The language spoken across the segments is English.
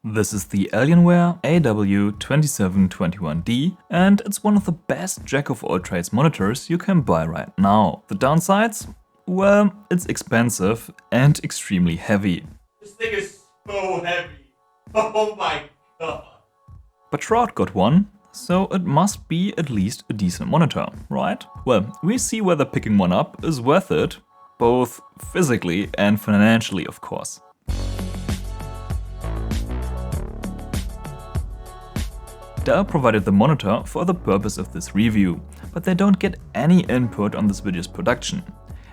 This is the Alienware AW2721D, and it's one of the best jack-of-all-trades monitors you can buy right now. The downsides? Well, it's expensive and extremely heavy. This thing is so heavy. Oh my god. But Shroud got one, so it must be at least a decent monitor, right? Well, we see whether picking one up is worth it, both physically and financially, of course. Dell provided the monitor for the purpose of this review, but they don't get any input on this video's production.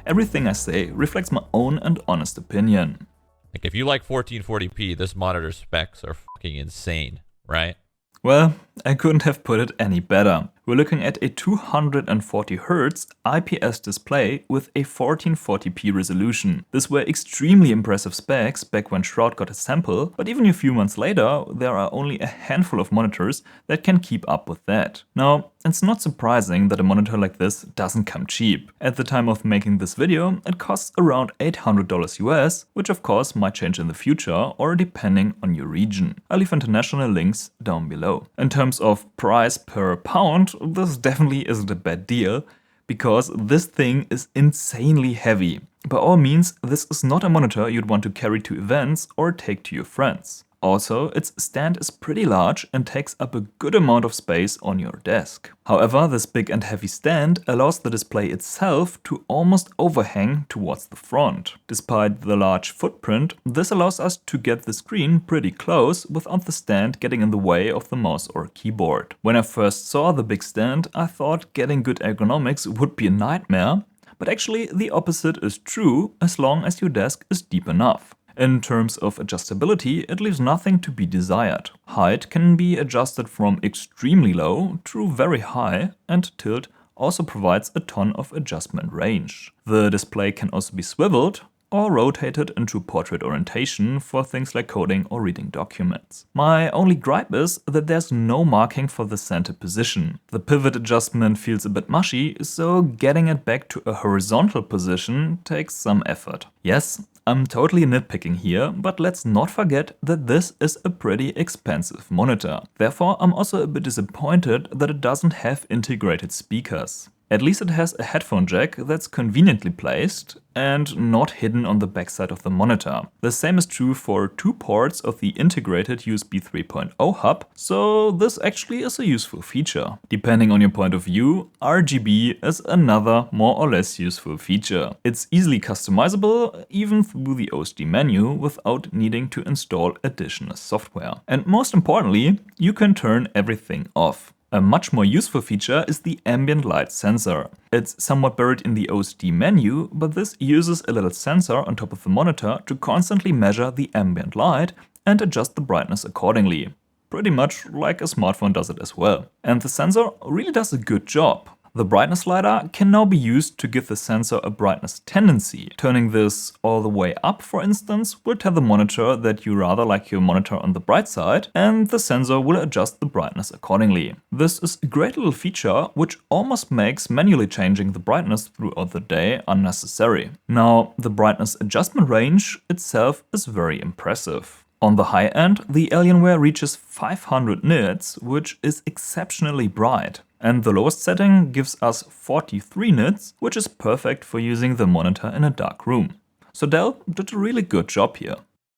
Everything I say reflects my own and honest opinion. Like, if you like 1440p, this monitor specs are fucking insane, right? Well, I couldn't have put it any better. We're looking at a 240Hz IPS display with a 1440p resolution. These were extremely impressive specs back when Shroud got a sample, but even a few months later, there are only a handful of monitors that can keep up with that. Now, it's not surprising that a monitor like this doesn't come cheap. At the time of making this video, it costs around $800 US, which of course might change in the future or depending on your region. I'll leave international links down below. In terms of price per pound, this definitely isn't a bad deal, because this thing is insanely heavy. By all means, this is not a monitor you'd want to carry to events or take to your friends. Also, its stand is pretty large and takes up a good amount of space on your desk. However, this big and heavy stand allows the display itself to almost overhang towards the front. Despite the large footprint, this allows us to get the screen pretty close without the stand getting in the way of the mouse or keyboard. When I first saw the big stand, I thought getting good ergonomics would be a nightmare, but actually the opposite is true as long as your desk is deep enough. In terms of adjustability, it leaves nothing to be desired. Height can be adjusted from extremely low to very high, and tilt also provides a ton of adjustment range. The display can also be swiveled or rotated into portrait orientation for things like coding or reading documents. My only gripe is that there's no marking for the center position. The pivot adjustment feels a bit mushy, so getting it back to a horizontal position takes some effort. Yes, I'm totally nitpicking here, but let's not forget that this is a pretty expensive monitor. Therefore, I'm also a bit disappointed that it doesn't have integrated speakers. At least it has a headphone jack that's conveniently placed and not hidden on the backside of the monitor. The same is true for 2 ports of the integrated USB 3.0 hub, so this actually is a useful feature. Depending on your point of view, RGB is another more or less useful feature. It's easily customizable, even through the OSD menu, without needing to install additional software. And most importantly, you can turn everything off. A much more useful feature is the ambient light sensor. It's somewhat buried in the OSD menu, but this uses a little sensor on top of the monitor to constantly measure the ambient light and adjust the brightness accordingly. Pretty much like a smartphone does it as well. And the sensor really does a good job. The brightness slider can now be used to give the sensor a brightness tendency. Turning this all the way up, for instance, will tell the monitor that you rather like your monitor on the bright side, and the sensor will adjust the brightness accordingly. This is a great little feature which almost makes manually changing the brightness throughout the day unnecessary. Now, the brightness adjustment range itself is very impressive. On the high end, the Alienware reaches 500 nits, which is exceptionally bright. And the lowest setting gives us 43 nits, which is perfect for using the monitor in a dark room. So Dell did a really good job here.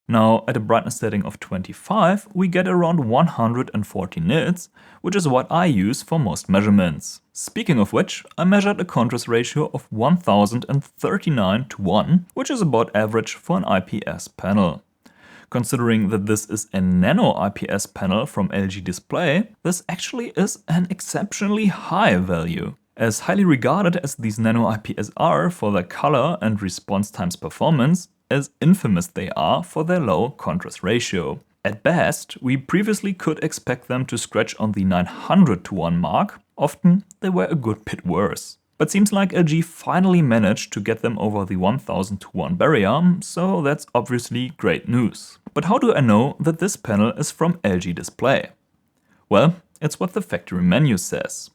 Now, at a brightness setting of 25, we get around 140 nits, which is what I use for most measurements. Speaking of which, I measured a contrast ratio of 1039:1, which is about average for an IPS panel. Considering that this is a nano IPS panel from LG Display, this actually is an exceptionally high value. As highly regarded as these nano IPS are for their color and response times performance, as infamous they are for their low contrast ratio. At best, we previously could expect them to scratch on the 900:1 mark, often they were a good bit worse. But seems like LG finally managed to get them over the 1000:1 barrier, so that's obviously great news. But how do I know that this panel is from LG Display? Well, it's what the factory menu says.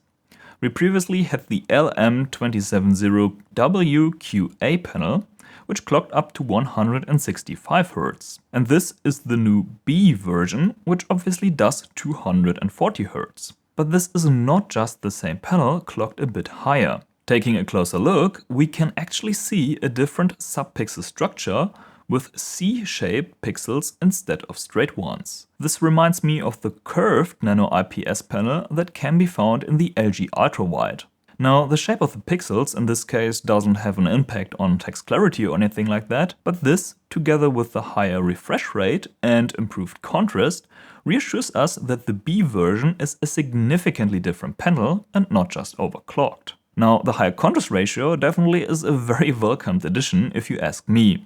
We previously had the LM270WQA panel, which clocked up to 165 Hz. And this is the new B version, which obviously does 240 Hz. But this is not just the same panel clocked a bit higher. Taking a closer look, we can actually see a different subpixel structure with C-shaped pixels instead of straight ones. This reminds me of the curved nano IPS panel that can be found in the LG ultrawide. Now, the shape of the pixels in this case doesn't have an impact on text clarity or anything like that, but this, together with the higher refresh rate and improved contrast, reassures us that the B version is a significantly different panel and not just overclocked. Now, the higher contrast ratio definitely is a very welcomed addition if you ask me.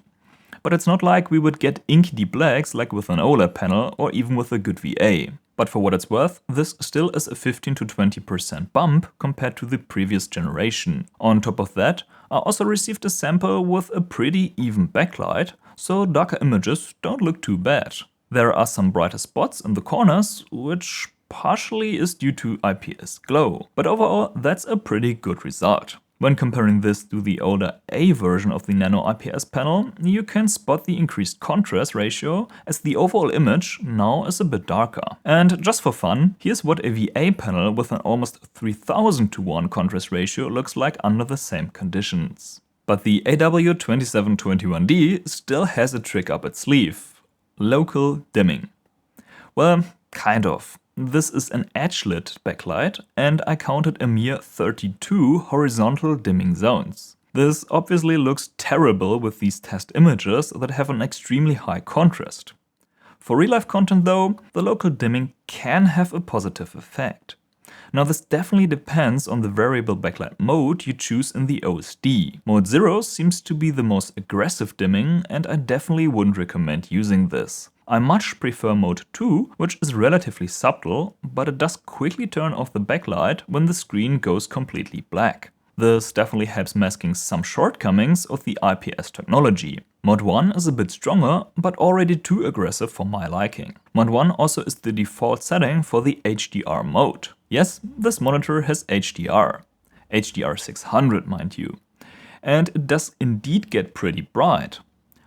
But it's not like we would get inky deep blacks like with an OLED panel or even with a good VA. But for what it's worth, this still is a 15 to 20% bump compared to the previous generation. On top of that, I also received a sample with a pretty even backlight, so darker images don't look too bad. There are some brighter spots in the corners, which partially is due to IPS glow, but overall that's a pretty good result. When comparing this to the older A version of the nano IPS panel, you can spot the increased contrast ratio as the overall image now is a bit darker. And just for fun, here's what a VA panel with an almost 3000 to 1 contrast ratio looks like under the same conditions. But the AW2721D still has a trick up its sleeve: local dimming. Well, kind of. This is an edge-lit backlight, and I counted a mere 32 horizontal dimming zones. This obviously looks terrible with these test images that have an extremely high contrast. For real-life content though, the local dimming can have a positive effect. Now this definitely depends on the variable backlight mode you choose in the OSD. Mode 0 seems to be the most aggressive dimming, and I definitely wouldn't recommend using this. I much prefer mode 2, which is relatively subtle, but it does quickly turn off the backlight when the screen goes completely black. This definitely helps masking some shortcomings of the IPS technology. Mode 1 is a bit stronger, but already too aggressive for my liking. Mode 1 also is the default setting for the HDR mode. Yes, this monitor has HDR. HDR 600, mind you. And it does indeed get pretty bright.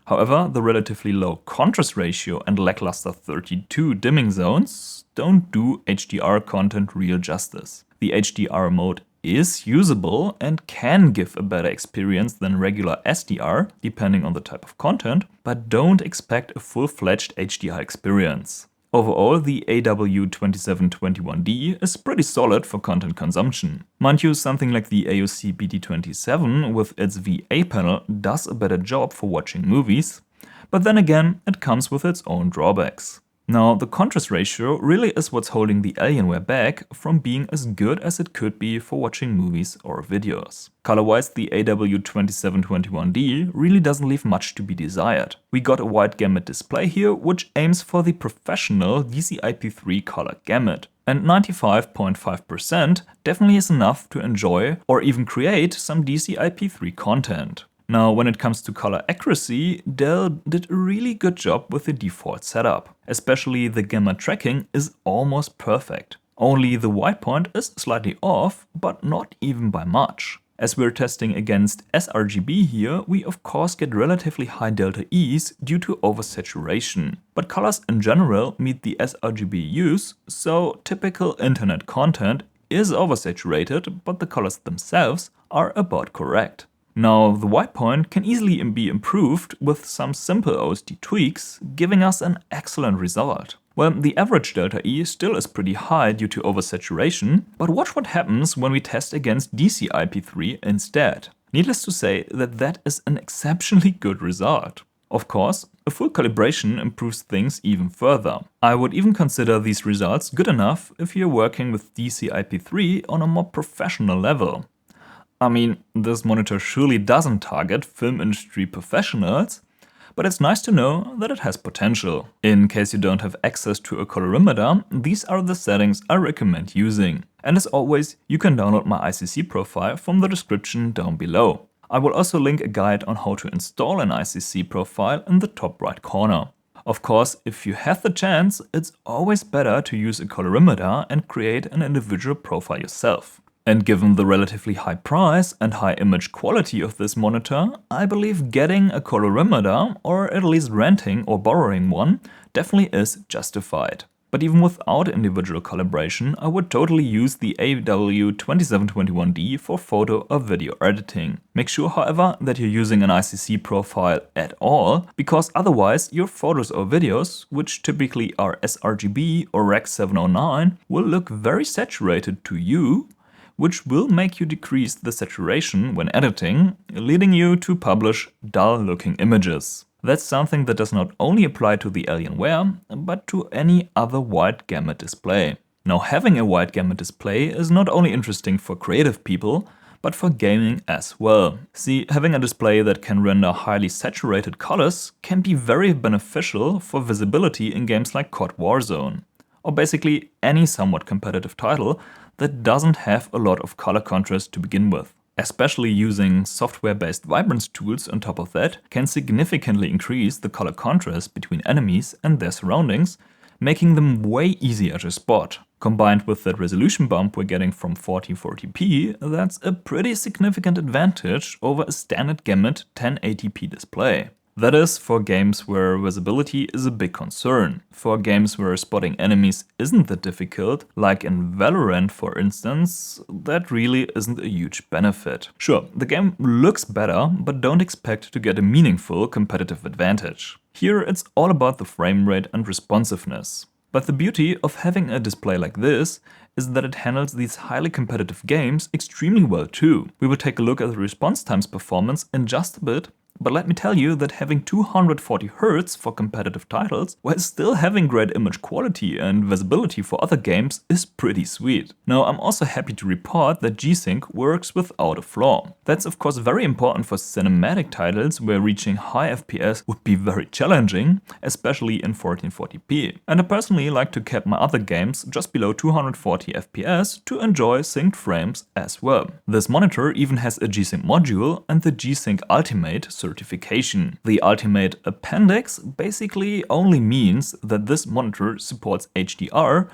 However, the relatively low contrast ratio and lackluster 32 dimming zones don't do HDR content real justice. The HDR mode is usable and can give a better experience than regular SDR, depending on the type of content, but don't expect a full-fledged HDR experience. Overall, the AW2721D is pretty solid for content consumption. Mind you, something like the AOC BT27 with its VA panel does a better job for watching movies, but then again, it comes with its own drawbacks. Now, the contrast ratio really is what's holding the Alienware back from being as good as it could be for watching movies or videos. Color-wise, the AW2721D really doesn't leave much to be desired. We got a wide gamut display here, which aims for the professional DCI-P3 color gamut. And 95.5% definitely is enough to enjoy or even create some DCI-P3 content. Now, when it comes to color accuracy, Dell did a really good job with the default setup. Especially the gamma tracking is almost perfect. Only the white point is slightly off, but not even by much. As we're testing against sRGB here, we of course get relatively high delta E's due to oversaturation. But colors in general meet the sRGB use, so typical internet content is oversaturated, but the colors themselves are about correct. Now, the white point can easily be improved with some simple OSD tweaks, giving us an excellent result. Well, the average delta E still is pretty high due to oversaturation, but watch what happens when we test against DCI-P3 instead. Needless to say that is an exceptionally good result. Of course, a full calibration improves things even further. I would even consider these results good enough if you're working with DCI-P3 on a more professional level. I mean, this monitor surely doesn't target film industry professionals, but it's nice to know that it has potential. In case you don't have access to a colorimeter, these are the settings I recommend using. And as always, you can download my ICC profile from the description down below. I will also link a guide on how to install an ICC profile in the top right corner. Of course, if you have the chance, it's always better to use a colorimeter and create an individual profile yourself. And given the relatively high price and high image quality of this monitor, I believe getting a colorimeter, or at least renting or borrowing one, definitely is justified. But even without individual calibration, I would totally use the AW2721D for photo or video editing. Make sure, however, that you're using an ICC profile at all, because otherwise your photos or videos, which typically are sRGB or Rec 709, will look very saturated to you, which will make you decrease the saturation when editing, leading you to publish dull-looking images. That's something that does not only apply to the Alienware, but to any other wide gamut display. Now, having a wide gamut display is not only interesting for creative people, but for gaming as well. See, having a display that can render highly saturated colors can be very beneficial for visibility in games like COD Warzone, or basically any somewhat competitive title that doesn't have a lot of color contrast to begin with. Especially using software-based vibrance tools on top of that can significantly increase the color contrast between enemies and their surroundings, making them way easier to spot. Combined with that resolution bump we're getting from 1440p, that's a pretty significant advantage over a standard gamut 1080p display. That is for games where visibility is a big concern. For games where spotting enemies isn't that difficult, like in Valorant for instance, that really isn't a huge benefit. Sure, the game looks better, but don't expect to get a meaningful competitive advantage. Here it's all about the frame rate and responsiveness. But the beauty of having a display like this is that it handles these highly competitive games extremely well too. We will take a look at the response times performance in just a bit. But let me tell you that having 240Hz for competitive titles, while still having great image quality and visibility for other games, is pretty sweet. Now, I'm also happy to report that G-Sync works without a flaw. That's of course very important for cinematic titles where reaching high FPS would be very challenging, especially in 1440p. And I personally like to cap my other games just below 240 FPS to enjoy synced frames as well. This monitor even has a G-Sync module and the G-Sync Ultimate certification. The Ultimate appendix basically only means that this monitor supports HDR,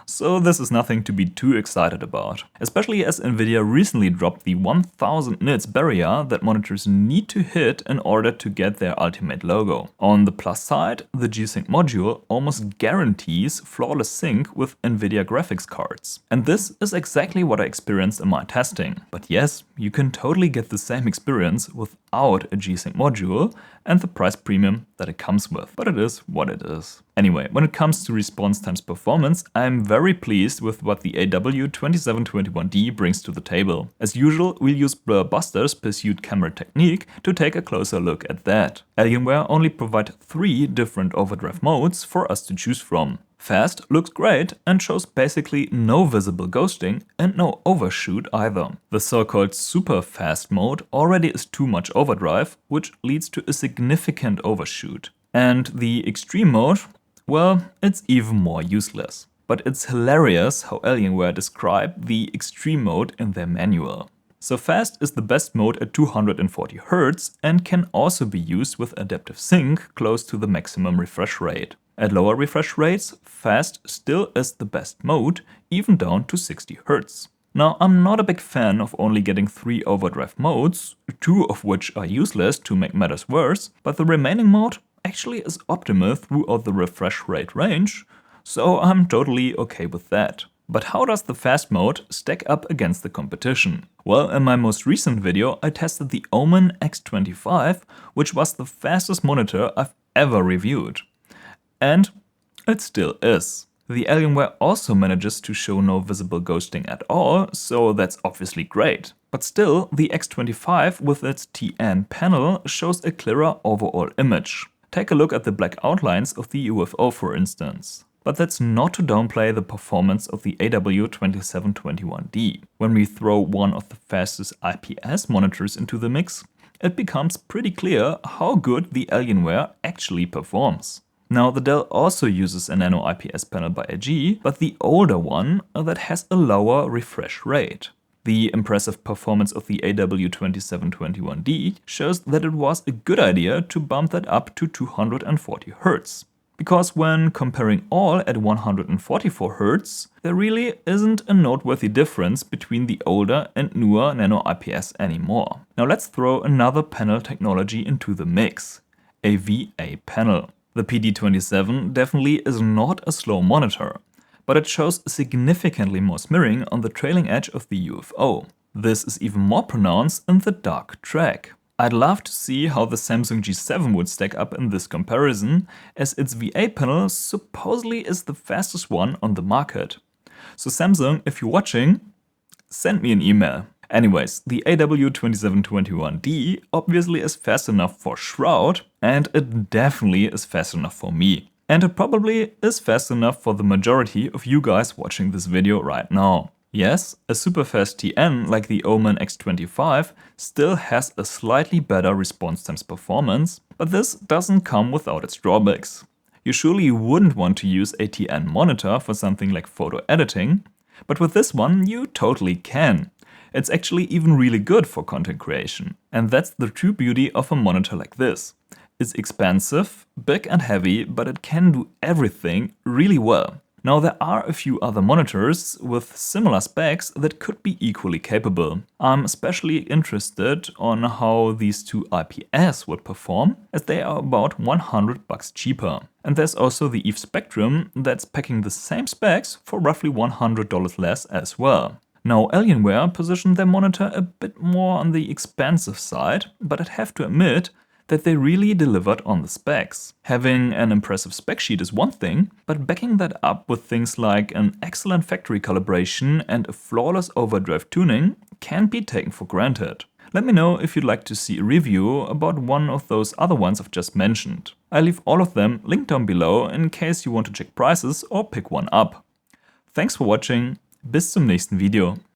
so this is nothing to be too excited about. Especially as Nvidia recently dropped the 1000 nits barrier that monitors need to hit in order to get their Ultimate logo. On the plus side, the G-Sync module almost guarantees flawless sync with Nvidia graphics cards. And this is exactly what I experienced in my testing. But yes, you can totally get the same experience without a G-Sync module and the price premium that it comes with. But it is what it is. Anyway, when it comes to response times performance, I'm very pleased with what the AW2721D brings to the table. As usual, we'll use Blur Buster's pursued camera technique to take a closer look at that. Alienware only provide 3 different overdrive modes for us to choose from. Fast looks great and shows basically no visible ghosting and no overshoot either. The so-called super fast mode already is too much overdrive, which leads to a significant overshoot. And the extreme mode, well, it's even more useless. But it's hilarious how Alienware described the extreme mode in their manual. So fast is the best mode at 240Hz and can also be used with adaptive sync close to the maximum refresh rate. At lower refresh rates, fast still is the best mode, even down to 60Hz. Now, I'm not a big fan of only getting 3 overdrive modes, 2 of which are useless to make matters worse, but the remaining mode actually is optimal throughout the refresh rate range, so I'm totally okay with that. But how does the fast mode stack up against the competition? Well, in my most recent video I tested the Omen X25, which was the fastest monitor I've ever reviewed. And it still is. The Alienware also manages to show no visible ghosting at all, so that's obviously great. But still, the X25 with its TN panel shows a clearer overall image. Take a look at the black outlines of the UFO for instance. But that's not to downplay the performance of the AW2721D. When we throw one of the fastest IPS monitors into the mix, it becomes pretty clear how good the Alienware actually performs. Now, the Dell also uses a nano IPS panel by AG, but the older one that has a lower refresh rate. The impressive performance of the AW2721D shows that it was a good idea to bump that up to 240Hz. Because when comparing all at 144 Hz, there really isn't a noteworthy difference between the older and newer nano IPS anymore. Now let's throw another panel technology into the mix, a VA panel. The PD27 definitely is not a slow monitor, but it shows significantly more smearing on the trailing edge of the UFO. This is even more pronounced in the dark track. I'd love to see how the Samsung G7 would stack up in this comparison, as its VA panel supposedly is the fastest one on the market. So Samsung, if you're watching, send me an email. Anyways, the AW2721D obviously is fast enough for Shroud, and it definitely is fast enough for me. And it probably is fast enough for the majority of you guys watching this video right now. Yes, a superfast TN like the Omen X25 still has a slightly better response times performance, but this doesn't come without its drawbacks. You surely wouldn't want to use a TN monitor for something like photo editing, but with this one you totally can. It's actually even really good for content creation. And that's the true beauty of a monitor like this. It's expensive, big and heavy, but it can do everything really well. Now there are a few other monitors with similar specs that could be equally capable. I'm especially interested on how these two IPS would perform, as they are about $100 cheaper. And there's also the EVE Spectrum that's packing the same specs for roughly $100 less as well. Now Alienware positioned their monitor a bit more on the expensive side, but I'd have to admit that they really delivered on the specs. Having an impressive spec sheet is one thing, but backing that up with things like an excellent factory calibration and a flawless overdrive tuning can't be taken for granted. Let me know if you'd like to see a review about one of those other ones I've just mentioned. I'll leave all of them linked down below in case you want to check prices or pick one up. Thanks for watching, bis zum nächsten Video.